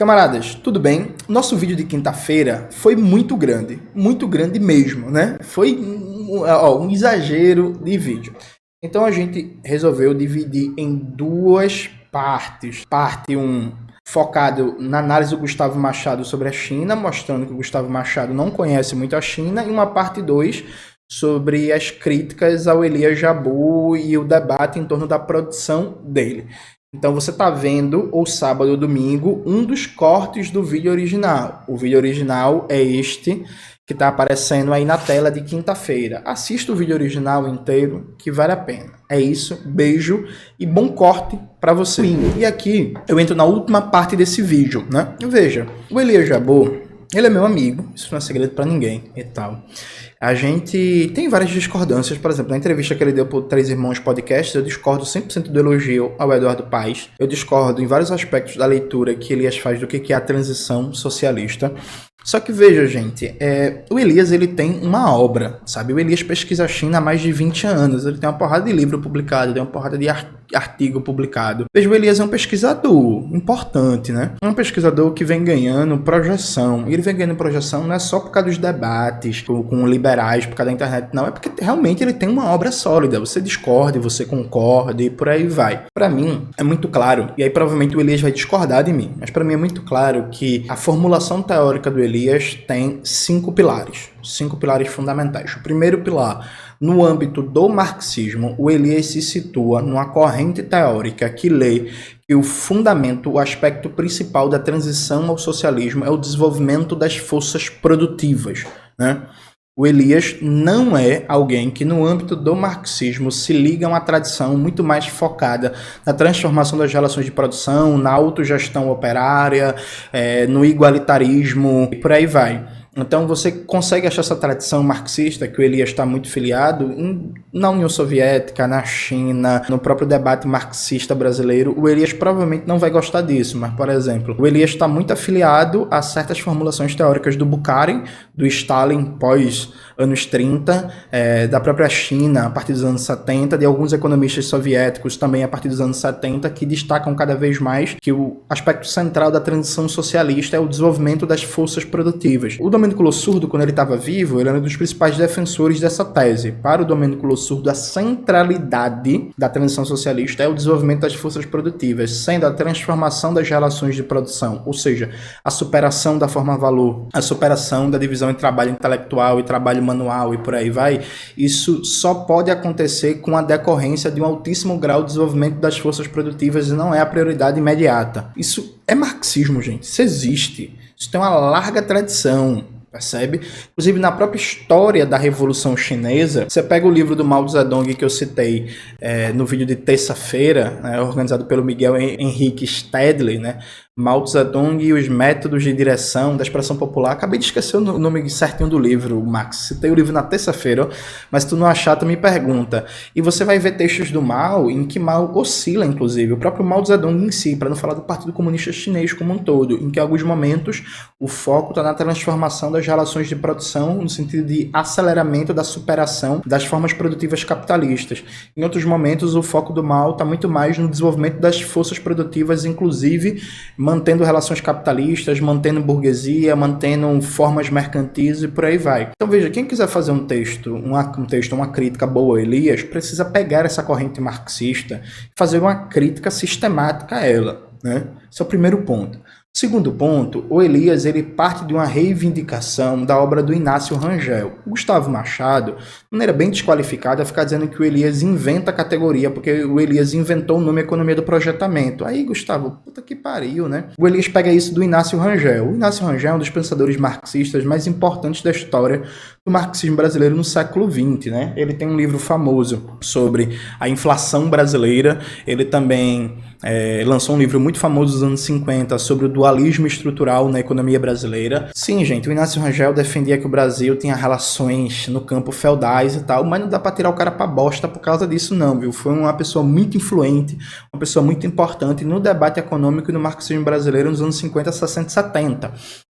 Camaradas, tudo bem? Nosso vídeo de quinta-feira foi muito grande mesmo, né? Foi um exagero de vídeo. Então a gente resolveu dividir em duas partes. Parte 1, focado na análise do Gustavo Machado sobre a China, mostrando que o Gustavo Machado não conhece muito a China, e uma parte 2 sobre as críticas ao Elias Jabbour e o debate em torno da produção dele. Então você está vendo, ou sábado ou domingo, um dos cortes do vídeo original. O vídeo original é este, que está aparecendo aí na tela de quinta-feira. Assista o vídeo original inteiro, que vale a pena. É isso, beijo e bom corte para você. E aqui eu entro na última parte desse vídeo, né? Veja, o Elias Jabbour, ele é meu amigo, isso não é segredo para ninguém e tal. A gente tem várias discordâncias, por exemplo, na entrevista que ele deu para o Três Irmãos Podcast, eu discordo 100% do elogio ao Eduardo Paes. Eu discordo em vários aspectos da leitura que Elias faz do que é a transição socialista. Só que veja, gente, o Elias ele tem uma obra, sabe? O Elias pesquisa a China há mais de 20 anos, ele tem uma porrada de livro publicado, tem uma porrada de artigo publicado. Veja, o Elias é um pesquisador importante, né? É um pesquisador que vem ganhando projeção, e ele vem ganhando projeção não é só por causa dos debates com liberais, por causa da internet, não, é porque realmente ele tem uma obra sólida, você discorde, você concorde, e por aí vai. Para mim, é muito claro, e aí provavelmente o Elias vai discordar de mim, mas para mim é muito claro que a formulação teórica do Elias tem 5 pilares fundamentais. O primeiro pilar, no âmbito do marxismo, o Elias se situa numa corrente teórica que lê que o fundamento, o aspecto principal da transição ao socialismo é o desenvolvimento das forças produtivas, né? O Elias não é alguém que, no âmbito do marxismo, se liga a uma tradição muito mais focada na transformação das relações de produção, na autogestão operária, no igualitarismo e por aí vai. Então você consegue achar essa tradição marxista, que o Elias está muito filiado, na União Soviética, na China, no próprio debate marxista brasileiro. O Elias provavelmente não vai gostar disso, mas, por exemplo, o Elias está muito afiliado a certas formulações teóricas do Bukharin, do Stalin pós anos 30, da própria China a partir dos anos 70, de alguns economistas soviéticos também a partir dos anos 70, que destacam cada vez mais que o aspecto central da transição socialista é o desenvolvimento das forças produtivas. O Domênico Lossurdo, quando ele estava vivo, ele era um dos principais defensores dessa tese. Para o Domênico Lossurdo, a centralidade da transição socialista é o desenvolvimento das forças produtivas, sendo a transformação das relações de produção, ou seja, a superação da forma-valor, a superação da divisão entre trabalho intelectual e trabalho manual e por aí vai. Isso só pode acontecer com a decorrência de um altíssimo grau de desenvolvimento das forças produtivas e não é a prioridade imediata. Isso é marxismo, gente. Isso existe. Isso tem uma larga tradição, percebe? Inclusive, na própria história da Revolução Chinesa, você pega o livro do Mao Zedong que eu citei no vídeo de terça-feira, organizado pelo Miguel Henrique Stedley, né? Mao Zedong e os métodos de direção da expressão popular. Acabei de esquecer o nome certinho do livro, Max. Citei o livro na terça-feira, mas se tu não achar, tu me pergunta. E você vai ver textos do Mao em que Mao oscila, inclusive. O próprio Mao Zedong em si, para não falar do Partido Comunista Chinês como um todo, em que em alguns momentos o foco está na transformação das relações de produção no sentido de aceleramento da superação das formas produtivas capitalistas. Em outros momentos, o foco do Mao está muito mais no desenvolvimento das forças produtivas, inclusive mantendo relações capitalistas, mantendo burguesia, mantendo formas mercantis e por aí vai. Então veja, quem quiser fazer um texto, uma crítica boa a Elias, precisa pegar essa corrente marxista e fazer uma crítica sistemática a ela, né? Esse é o primeiro ponto. Segundo ponto, o Elias ele parte de uma reivindicação da obra do Inácio Rangel. O Gustavo Machado, de maneira bem desqualificada, fica dizendo que o Elias inventa a categoria, porque o Elias inventou o nome economia do projetamento. Aí, Gustavo, puta que pariu, né? O Elias pega isso do Inácio Rangel. O Inácio Rangel é um dos pensadores marxistas mais importantes da história do marxismo brasileiro no século XX, né? Ele tem um livro famoso sobre a inflação brasileira. Ele também lançou um livro muito famoso dos anos 50 sobre o dualismo estrutural na economia brasileira. Sim, gente, o Inácio Rangel defendia que o Brasil tinha relações no campo feudais e tal, mas não dá pra tirar o cara pra bosta por causa disso não, viu? Foi uma pessoa muito influente, uma pessoa muito importante no debate econômico e no marxismo brasileiro nos anos 50, 60 e 70.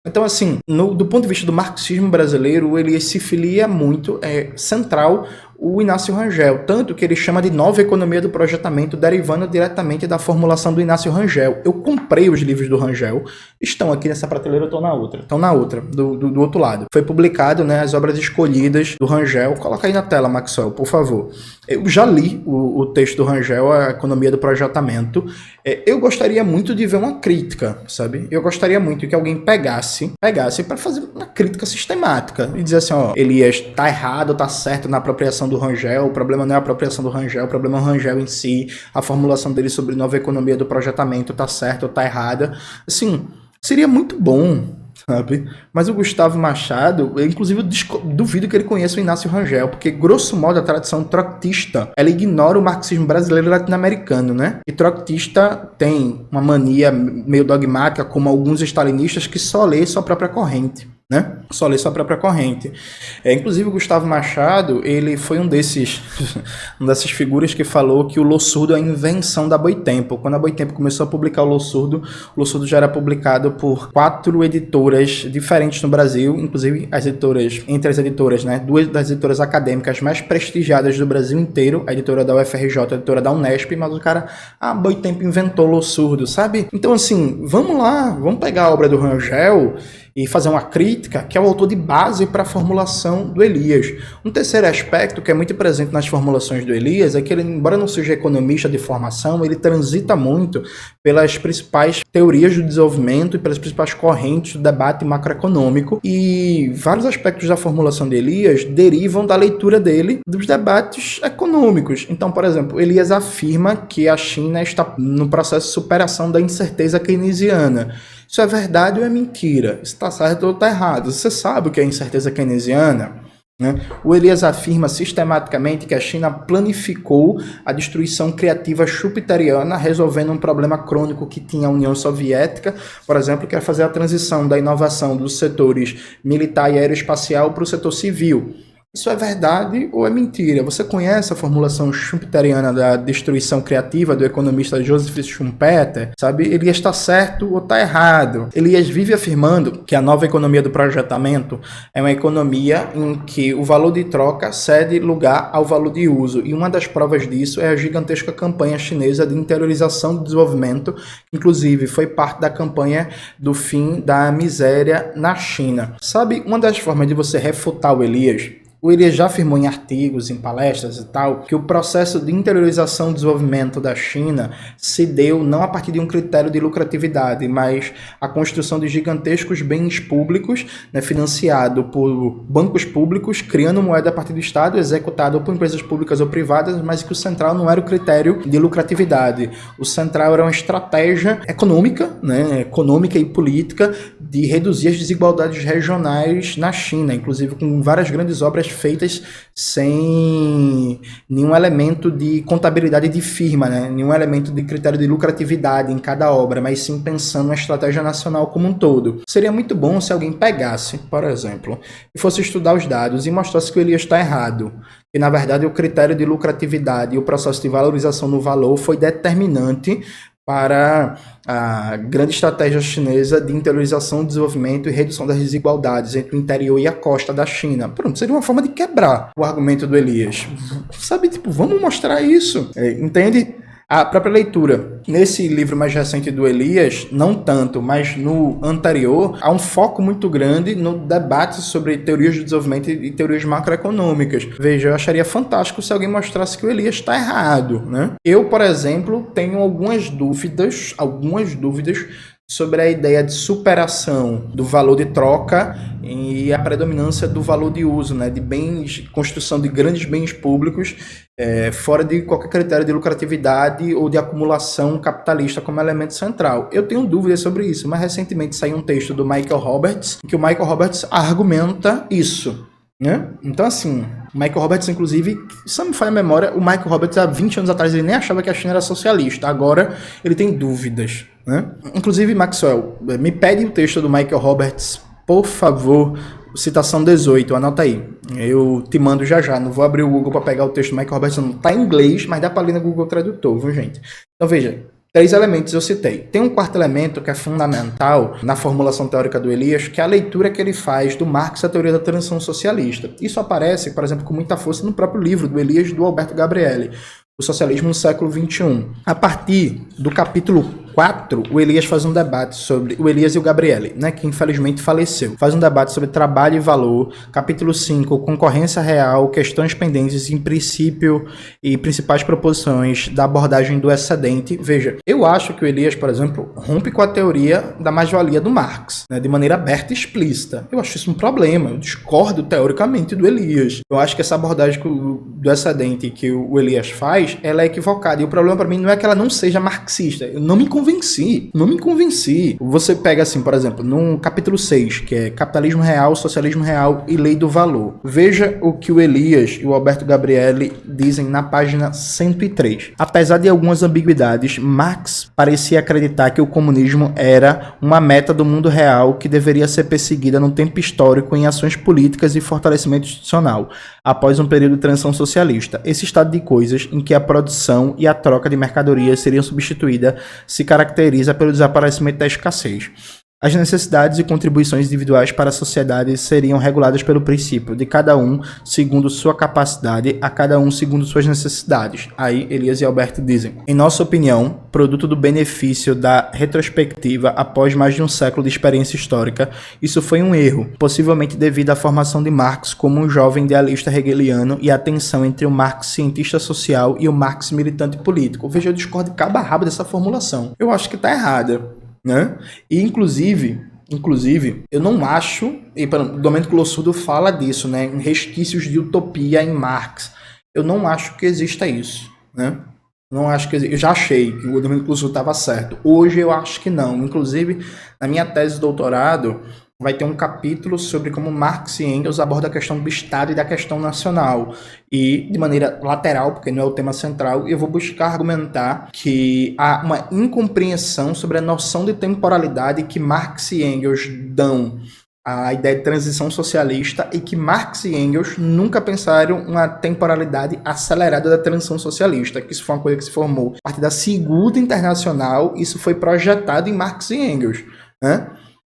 Então, assim, do ponto de vista do marxismo brasileiro, ele se filia muito, central o Inácio Rangel, tanto que ele chama de nova economia do projetamento, derivando diretamente da formulação do Inácio Rangel. Eu comprei os livros do Rangel, estão aqui nessa prateleira, estão na outra, do outro lado. Foi publicado, né, as obras escolhidas do Rangel. Coloca aí na tela, Maxwell, por favor. Eu já li o texto do Rangel, a economia do projetamento. Eu gostaria muito de ver uma crítica, sabe? Eu gostaria muito que alguém pegasse para fazer uma crítica sistemática e dizer assim, ó, Elias, tá errado, tá certo na apropriação do Rangel, o problema não é a apropriação do Rangel, o problema é o Rangel em si, a formulação dele sobre nova economia do projetamento tá certa ou tá errada. Assim, seria muito bom, sabe? Mas o Gustavo Machado, inclusive eu duvido que ele conheça o Inácio Rangel, porque grosso modo a tradição trotskista, ela ignora o marxismo brasileiro e latino-americano, né? E trotskista tem uma mania meio dogmática, como alguns stalinistas, que só lê sua própria corrente, né? Só lê sua própria corrente. Inclusive o Gustavo Machado, ele foi uma dessas figuras que falou que o Lossurdo é a invenção da Boitempo. Quando a Boitempo começou a publicar o Lossurdo já era publicado por 4 editoras diferentes no Brasil, inclusive entre as editoras, né? 2 das editoras acadêmicas mais prestigiadas do Brasil inteiro, a editora da UFRJ, a editora da Unesp, mas o cara, a Boitempo inventou o Lossurdo, sabe? Então assim, vamos lá, vamos pegar a obra do Rangel e fazer uma crítica, que é o autor de base para a formulação do Elias. Um terceiro aspecto que é muito presente nas formulações do Elias é que ele, embora não seja economista de formação, ele transita muito pelas principais teorias do desenvolvimento e pelas principais correntes do debate macroeconômico, e vários aspectos da formulação de Elias derivam da leitura dele dos debates econômicos. Então, por exemplo, Elias afirma que a China está no processo de superação da incerteza keynesiana. Isso é verdade ou é mentira? Isso está certo ou está errado? Você sabe o que é incerteza keynesiana? Né? O Elias afirma sistematicamente que a China planificou a destruição criativa chupiteriana, resolvendo um problema crônico que tinha a União Soviética, por exemplo, que é fazer a transição da inovação dos setores militar e aeroespacial para o setor civil. Isso é verdade ou é mentira? Você conhece a formulação schumpeteriana da destruição criativa do economista Joseph Schumpeter? Sabe? Elias está certo ou está errado? Elias vive afirmando que a nova economia do projetamento é uma economia em que o valor de troca cede lugar ao valor de uso. E uma das provas disso é a gigantesca campanha chinesa de interiorização do desenvolvimento, que inclusive foi parte da campanha do fim da miséria na China. Sabe, uma das formas de você refutar o Elias já afirmou em artigos, em palestras e tal, que o processo de interiorização e desenvolvimento da China se deu não a partir de um critério de lucratividade, mas a construção de gigantescos bens públicos, né, financiado por bancos públicos, criando moeda a partir do Estado, executado por empresas públicas ou privadas, mas que o central não era o critério de lucratividade. O central era uma estratégia econômica, né, econômica e política de reduzir as desigualdades regionais na China, inclusive com várias grandes obras feitas sem nenhum elemento de contabilidade de firma, né? Nenhum elemento de critério de lucratividade em cada obra, mas sim pensando na estratégia nacional como um todo. Seria muito bom se alguém pegasse, por exemplo, e fosse estudar os dados e mostrasse que o Elias está errado, que na verdade o critério de lucratividade e o processo de valorização no valor foi determinante para a grande estratégia chinesa de interiorização, desenvolvimento e redução das desigualdades entre o interior e a costa da China. Pronto, seria uma forma de quebrar o argumento do Elias. Sabe, tipo, vamos mostrar isso. Entende? A própria leitura. Nesse livro mais recente do Elias, não tanto, mas no anterior, há um foco muito grande no debate sobre teorias de desenvolvimento e teorias macroeconômicas. Veja, eu acharia fantástico se alguém mostrasse que o Elias está errado, né? Eu, por exemplo, tenho algumas dúvidas sobre a ideia de superação do valor de troca e a predominância do valor de uso, né, de bens, construção de grandes bens públicos, fora de qualquer critério de lucratividade ou de acumulação capitalista como elemento central. Eu tenho dúvidas sobre isso, mas recentemente saiu um texto do Michael Roberts, em que o Michael Roberts argumenta isso, né? Então, assim, o Michael Roberts, inclusive, se não me falha a memória, o Michael Roberts, há 20 anos atrás, ele nem achava que a China era socialista. Agora, ele tem dúvidas, né? Inclusive, Maxwell, me pede o texto do Michael Roberts, por favor, citação 18, anota aí. Eu te mando já. Não vou abrir o Google para pegar o texto do Michael Roberts, não tá em inglês, mas dá para ler no Google Tradutor, viu, gente? Então, veja, 3 elementos eu citei. Tem um quarto elemento que é fundamental na formulação teórica do Elias, que é a leitura que ele faz do Marx, a teoria da transição socialista. Isso aparece, por exemplo, com muita força no próprio livro do Elias, do Alberto Gabrielli, O Socialismo no Século XXI. A partir do capítulo 4, o Elias faz um debate sobre o Elias e o Gabrielli, né, que infelizmente faleceu. Faz um debate sobre trabalho e valor. Capítulo 5, concorrência real, questões pendentes em princípio e principais proposições da abordagem do excedente. Veja, eu acho que o Elias, por exemplo, rompe com a teoria da mais-valia do Marx, né, de maneira aberta e explícita. Eu acho isso um problema. Eu discordo teoricamente do Elias. Eu acho que essa abordagem do excedente que o Elias faz, ela é equivocada. E o problema para mim não é que ela não seja marxista. Eu não me convenci. Você pega assim, por exemplo, no capítulo 6, que é Capitalismo Real, Socialismo Real e Lei do Valor. Veja o que o Elias e o Alberto Gabrielli dizem na página 103. Apesar de algumas ambiguidades, Marx parecia acreditar que o comunismo era uma meta do mundo real que deveria ser perseguida no tempo histórico em ações políticas e fortalecimento institucional, após um período de transição socialista. Esse estado de coisas em que a produção e a troca de mercadorias seriam substituídas se caracteriza pelo desaparecimento da escassez. As necessidades e contribuições individuais para a sociedade seriam reguladas pelo princípio de cada um segundo sua capacidade, a cada um segundo suas necessidades. Aí Elias e Alberto dizem: em nossa opinião, produto do benefício da retrospectiva após mais de um século de experiência histórica, isso foi um erro, possivelmente devido à formação de Marx como um jovem idealista hegeliano e a tensão entre o Marx cientista social e o Marx militante político. Veja, eu discordo de cabo a rabo dessa formulação. Eu acho que está errada. Né? E inclusive, eu não acho, e o Domênico Lossurdo fala disso, né, em resquícios de utopia em Marx. Eu não acho que exista isso, né? Não acho que eu já achei que o Domênico Lossurdo estava certo. Hoje eu acho que não. Inclusive, na minha tese de doutorado, vai ter um capítulo sobre como Marx e Engels abordam a questão do Estado e da questão nacional. E, de maneira lateral, porque não é o tema central, eu vou buscar argumentar que há uma incompreensão sobre a noção de temporalidade que Marx e Engels dão à ideia de transição socialista e que Marx e Engels nunca pensaram uma temporalidade acelerada da transição socialista, que isso foi uma coisa que se formou a partir da Segunda Internacional, isso foi projetado em Marx e Engels, né?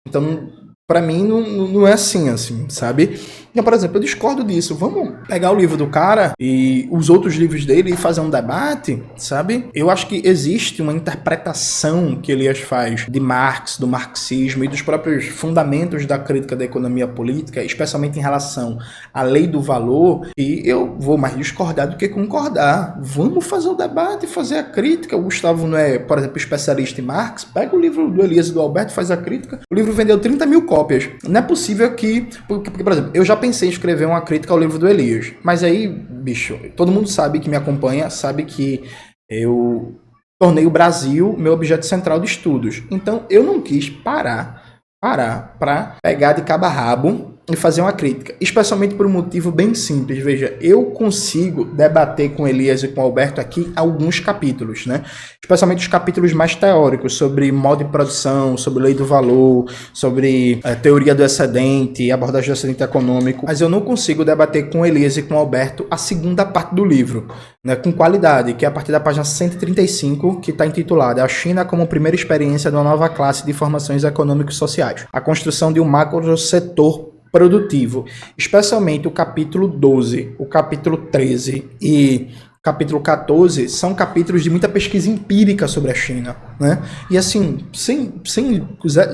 Então, para mim, não é assim, sabe? Então, por exemplo, eu discordo disso. Vamos pegar o livro do cara e os outros livros dele e fazer um debate, sabe? Eu acho que existe uma interpretação que Elias faz de Marx, do marxismo e dos próprios fundamentos da crítica da economia política, especialmente em relação à lei do valor, e eu vou mais discordar do que concordar. Vamos fazer o debate, fazer a crítica. O Gustavo não é, por exemplo, especialista em Marx. Pega o livro do Elias e do Alberto, faz a crítica. O livro vendeu 30 mil cópias. Não é possível que... Porque, por exemplo, eu já pensei em escrever uma crítica ao livro do Elias. Mas aí, bicho, todo mundo sabe que me acompanha, sabe que eu tornei o Brasil meu objeto central de estudos. Então, eu não quis parar para pegar de cabo a rabo e fazer uma crítica, especialmente por um motivo bem simples. Veja, eu consigo debater com Elias e com Alberto aqui alguns capítulos, né? Especialmente os capítulos mais teóricos, sobre modo de produção, sobre lei do valor, sobre teoria do excedente, abordagem do excedente econômico, mas eu não consigo debater com Elias e com Alberto a segunda parte do livro, né, com qualidade, que é a partir da página 135, que está intitulada A China como primeira experiência de uma nova classe de formações econômicos sociais, a construção de um macro setor produtivo, especialmente o capítulo 12, o capítulo 13 e o capítulo 14 são capítulos de muita pesquisa empírica sobre a China, né? E assim, sem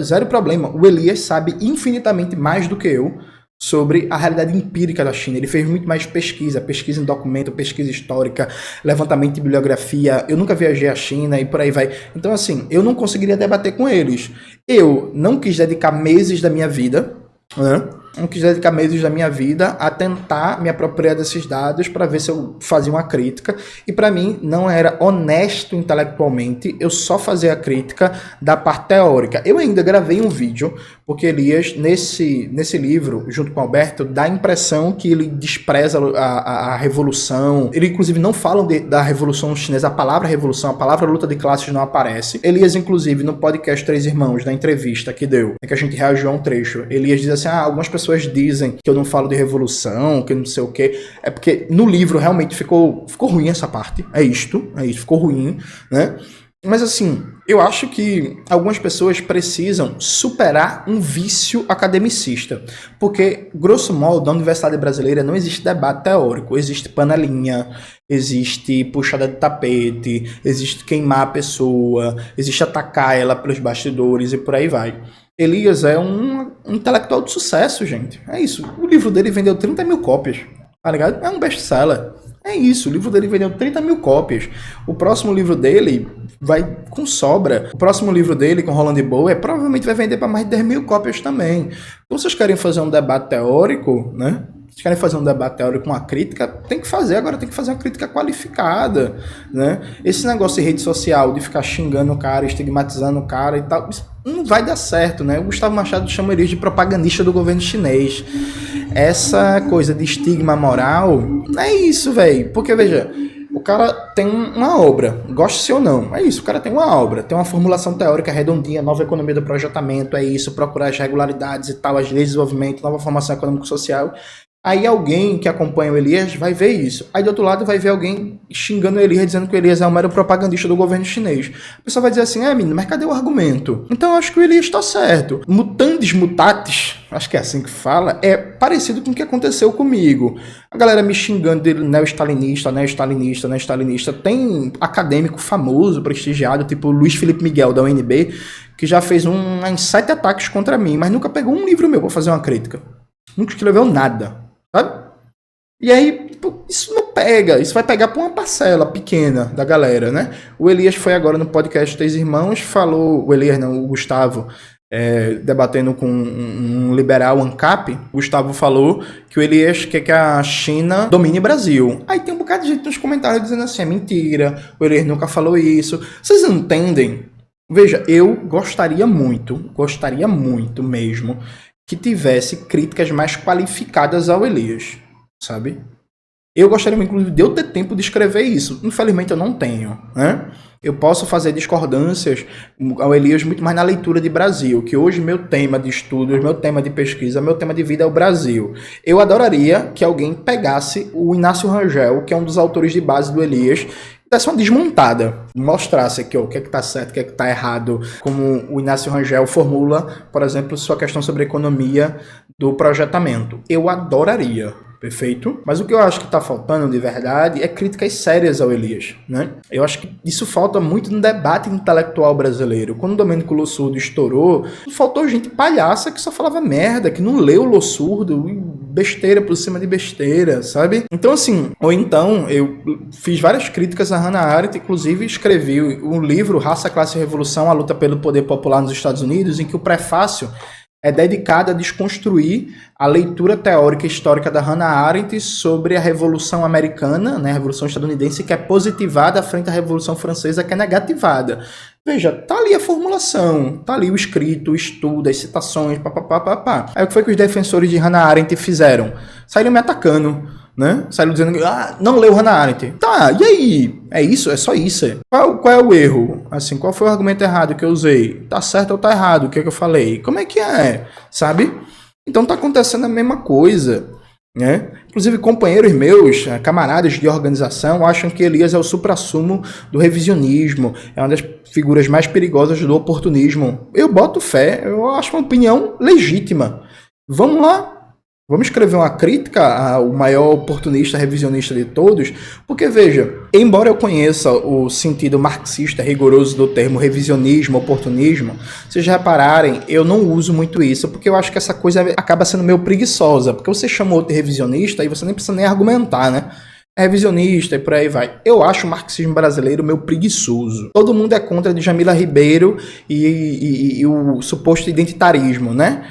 zero problema, o Elias sabe infinitamente mais do que eu sobre a realidade empírica da China. Ele fez muito mais pesquisa em documento, pesquisa histórica, levantamento de bibliografia. Eu nunca viajei à China e por aí vai. Então assim, eu não conseguiria debater com eles. Eu não quis dedicar meses da minha vida, né? Não quis dedicar meses da minha vida a tentar me apropriar desses dados para ver se eu fazia uma crítica, e para mim não era honesto intelectualmente eu só fazer a crítica da parte teórica. Eu ainda gravei um vídeo, porque Elias, nesse livro, junto com Alberto, dá a impressão que ele despreza a revolução. Ele, inclusive, não fala da revolução chinesa, a palavra revolução, a palavra luta de classes não aparece. Elias, inclusive, no podcast Três Irmãos, na entrevista que deu, que a gente reagiu a um trecho, Elias diz assim, algumas pessoas dizem que eu não falo de revolução, que não sei o quê. É porque no livro realmente ficou ruim essa parte. É isto, ficou ruim, né? Mas assim, eu acho que algumas pessoas precisam superar um vício academicista. Porque, grosso modo, na universidade brasileira não existe debate teórico. Existe panelinha, existe puxada de tapete, existe queimar a pessoa, existe atacar ela pelos bastidores e por aí vai. Elias é um intelectual de sucesso, gente. É isso. O livro dele vendeu 30 mil cópias. Tá ligado? É um best-seller. É isso, o livro dele vendeu 30 mil cópias. O próximo livro dele vai com sobra. O próximo livro dele, com Roland Boer, provavelmente vai vender para mais de 10 mil cópias também. Então, vocês querem fazer um debate teórico, né? Vocês querem fazer um debate teórico com uma crítica? Tem que fazer, agora tem que fazer uma crítica qualificada, né? Esse negócio de rede social, de ficar xingando o cara, estigmatizando o cara e tal, isso não vai dar certo, né? O Gustavo Machado chama ele de propagandista do governo chinês. Essa coisa de estigma moral, não é isso, velho. Porque, veja, o cara tem uma obra, goste-se ou não, é isso, o cara tem uma obra, tem uma formulação teórica redondinha, nova economia do projetamento, é isso, procurar as regularidades e tal, as leis de desenvolvimento, nova formação econômico-social. Aí alguém que acompanha o Elias vai ver isso. Aí do outro lado vai ver alguém xingando o Elias, dizendo que o Elias é um mero propagandista do governo chinês. A pessoa vai dizer assim, menino, mas cadê o argumento? Então eu acho que o Elias está certo. Mutandis mutatis, acho que é assim que fala, é parecido com o que aconteceu comigo. A galera me xingando de neo-stalinista. Tem acadêmico famoso, prestigiado, tipo Luiz Felipe Miguel, da UNB, que já fez uns 7 ataques contra mim, mas nunca pegou um livro meu para fazer uma crítica. Nunca escreveu nada. Sabe? E aí, isso não pega, isso vai pegar para uma parcela pequena da galera, né? O Elias foi agora no podcast Três Irmãos, falou, o Elias não, o Gustavo, debatendo com um liberal ANCAP, o Gustavo falou que o Elias quer que a China domine o Brasil. Aí tem um bocado de gente nos comentários dizendo assim, é mentira, o Elias nunca falou isso. Vocês entendem? Veja, eu gostaria muito mesmo, que tivesse críticas mais qualificadas ao Elias, sabe? Eu gostaria, inclusive, de eu ter tempo de escrever isso. Infelizmente, eu não tenho, né? Eu posso fazer discordâncias ao Elias muito mais na leitura de Brasil, que hoje meu tema de estudos, meu tema de pesquisa, meu tema de vida é o Brasil. Eu adoraria que alguém pegasse o Inácio Rangel, que é um dos autores de base do Elias, desse uma desmontada, mostrasse aqui o que é que tá certo, o que é que tá errado, como o Inácio Rangel formula, por exemplo, sua questão sobre a economia do projetamento. Eu adoraria, perfeito? Mas o que eu acho que tá faltando de verdade é críticas sérias ao Elias, né? Eu acho que isso falta muito no debate intelectual brasileiro. Quando o Domênico Lossurdo estourou, faltou gente palhaça que só falava merda, que não leu o Lossurdo, besteira por cima de besteira, sabe? Então, assim, ou então, eu fiz várias críticas a Hannah Arendt, inclusive escrevi um livro, Raça, Classe e Revolução, a luta pelo poder popular nos Estados Unidos, em que o prefácio é dedicado a desconstruir a leitura teórica e histórica da Hannah Arendt sobre a Revolução Americana, né, a Revolução Estadunidense, que é positivada frente à Revolução Francesa, que é negativada. Veja, tá ali a formulação, tá ali o escrito, o estudo, as citações, papapá. Aí o que foi que os defensores de Hannah Arendt fizeram? Saíram me atacando, né? Saíram dizendo que não leu Hannah Arendt. Tá, e aí? É isso? É só isso? Qual é o erro? Assim, qual foi o argumento errado que eu usei? Tá certo ou tá errado? O que é que eu falei? Como é que é? Sabe? Então tá acontecendo a mesma coisa, né? Inclusive companheiros meus, camaradas de organização, acham que Elias é o suprassumo do revisionismo, é uma das figuras mais perigosas do oportunismo. Eu boto fé, eu acho uma opinião legítima. Vamos lá, vamos escrever uma crítica ao maior oportunista revisionista de todos, porque veja, embora eu conheça o sentido marxista rigoroso do termo revisionismo, oportunismo, vocês repararem, eu não uso muito isso, porque eu acho que essa coisa acaba sendo meio preguiçosa, porque você chama outro de revisionista e você nem precisa nem argumentar, né? É revisionista e por aí vai. Eu acho o marxismo brasileiro meio preguiçoso. Todo mundo é contra de Jamila Ribeiro e o suposto identitarismo, né?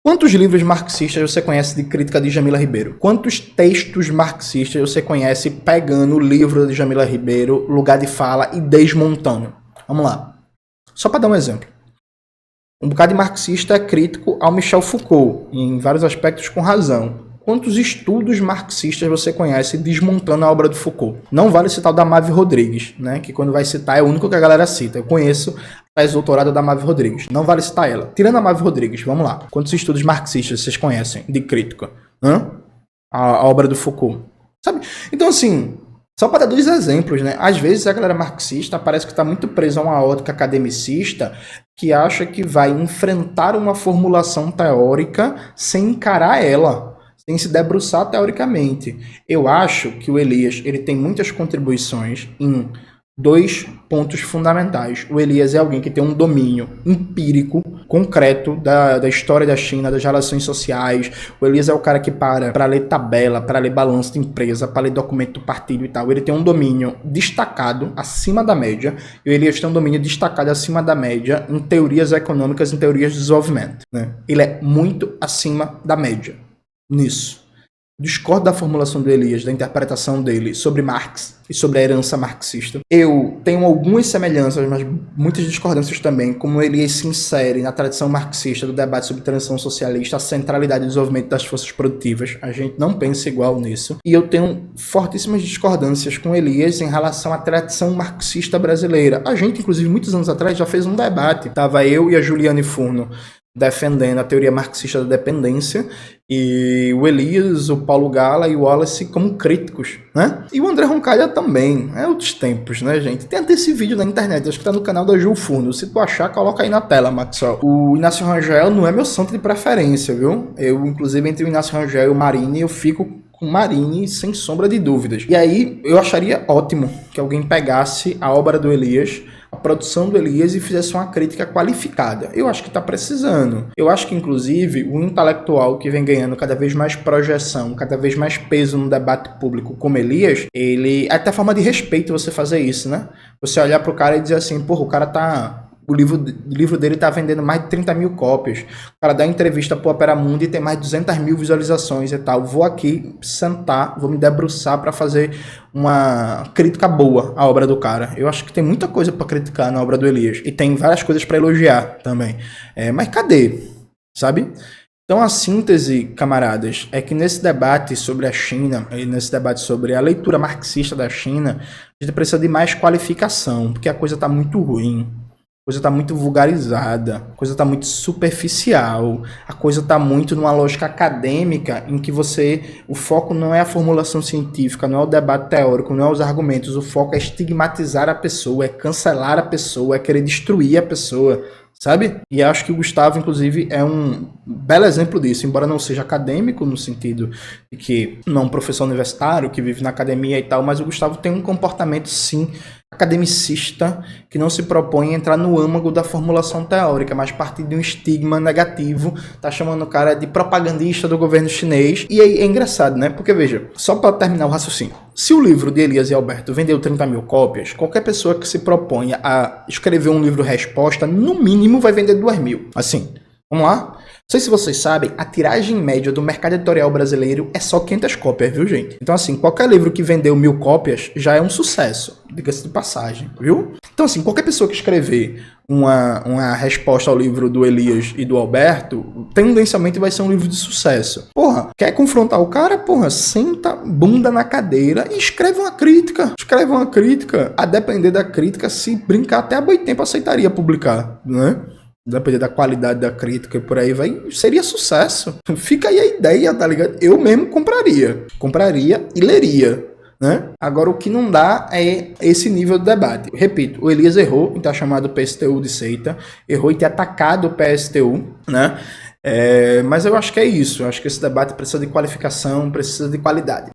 Quantos livros marxistas você conhece de crítica de Jamila Ribeiro? Quantos textos marxistas você conhece pegando o livro de Jamila Ribeiro, lugar de fala, e desmontando? Vamos lá. Só para dar um exemplo. Um bocado de marxista é crítico ao Michel Foucault, em vários aspectos com razão. Quantos estudos marxistas você conhece desmontando a obra do Foucault? Não vale citar o da Mavi Rodrigues, né? Que quando vai citar é o único que a galera cita. Eu conheço a ex-doutorada da Mavi Rodrigues. Não vale citar ela. Tirando a Mavi Rodrigues, vamos lá. Quantos estudos marxistas vocês conhecem de crítica? A obra do Foucault. Sabe? Então, assim, Só para dar 2 exemplos, né? Às vezes a galera marxista parece que está muito presa a uma ótica academicista que acha que vai enfrentar uma formulação teórica sem encarar ela, sem se debruçar teoricamente. Eu acho que o Elias ele tem muitas contribuições em 2 pontos fundamentais. O Elias é alguém que tem um domínio empírico, concreto da história da China, das relações sociais. O Elias é o cara que para ler tabela, para ler balanço de empresa, para ler documento do partido e tal. Ele tem um domínio destacado, acima da média. E o Elias tem um domínio destacado acima da média em teorias econômicas, em teorias de desenvolvimento, né? Ele é muito acima da média nisso. Discordo da formulação do Elias, da interpretação dele sobre Marx e sobre a herança marxista. Eu tenho algumas semelhanças, mas muitas discordâncias também, como Elias se insere na tradição marxista do debate sobre transição socialista, a centralidade do desenvolvimento das forças produtivas. A gente não pensa igual nisso. E eu tenho fortíssimas discordâncias com Elias em relação à tradição marxista brasileira. A gente, inclusive, muitos anos atrás já fez um debate. Tava eu e a Juliane Furno defendendo a teoria marxista da dependência, e o Elias, o Paulo Gala e o Wallace como críticos, né? E o André Roncalha também. É outros tempos, né, gente? Tem até esse vídeo na internet, acho que tá no canal da Ju Furno. Se tu achar, coloca aí na tela, Maxwell. O Inácio Rangel não é meu santo de preferência, viu? Eu, inclusive, entre o Inácio Rangel e o Marini, eu fico com Marini sem sombra de dúvidas. E aí, eu acharia ótimo que alguém pegasse a obra do Elias, a produção do Elias, e fizesse uma crítica qualificada. Eu acho que está precisando. Eu acho que, inclusive, o intelectual que vem ganhando cada vez mais projeção, cada vez mais peso no debate público como Elias, ele... é até forma de respeito você fazer isso, né? Você olhar pro cara e dizer assim, porra, o cara tá... O livro dele tá vendendo mais de 30 mil cópias. O cara dá entrevista pro Opera Mundi e tem mais de 200 mil visualizações e tal. Vou aqui sentar, vou me debruçar para fazer uma crítica boa à obra do cara. Eu acho que tem muita coisa para criticar na obra do Elias. E tem várias coisas para elogiar também. Mas cadê? Sabe? Então a síntese, camaradas, é que nesse debate sobre a China, e nesse debate sobre a leitura marxista da China, a gente precisa de mais qualificação, porque a coisa tá muito ruim. A coisa está muito vulgarizada, a coisa está muito superficial, a coisa está muito numa lógica acadêmica em que o foco não é a formulação científica, não é o debate teórico, não é os argumentos, o foco é estigmatizar a pessoa, é cancelar a pessoa, é querer destruir a pessoa, sabe? E acho que o Gustavo, inclusive, é um belo exemplo disso, embora não seja acadêmico no sentido de que não é um professor universitário que vive na academia e tal, mas o Gustavo tem um comportamento, sim, academicista, que não se propõe a entrar no âmago da formulação teórica, mas partir de um estigma negativo, tá chamando o cara de propagandista do governo chinês. E aí é engraçado, né? Porque, veja, só para terminar o raciocínio, se o livro de Elias e Alberto vendeu 30 mil cópias, qualquer pessoa que se proponha a escrever um livro-resposta, no mínimo vai vender 2 mil. Assim, vamos lá? Não sei se vocês sabem, a tiragem média do mercado editorial brasileiro é só 500 cópias, viu, gente? Então, assim, qualquer livro que vendeu 1000 cópias já é um sucesso, diga-se de passagem, viu? Então, assim, qualquer pessoa que escrever uma resposta ao livro do Elias e do Alberto, tendencialmente vai ser um livro de sucesso. Porra, quer confrontar o cara? Porra, senta bunda na cadeira e escreve uma crítica. Escreve uma crítica. A depender da crítica, se brincar, até a Boitempo aceitaria publicar, né? Depender da qualidade da crítica e por aí vai, seria sucesso. Fica aí a ideia, tá ligado? Eu mesmo compraria e leria, né? Agora o que não dá é esse nível de debate. Repito, o Elias errou em ter chamado o PSTU de seita, errou em ter atacado o PSTU, né? Mas eu acho que é isso. Eu acho que esse debate precisa de qualificação, precisa de qualidade.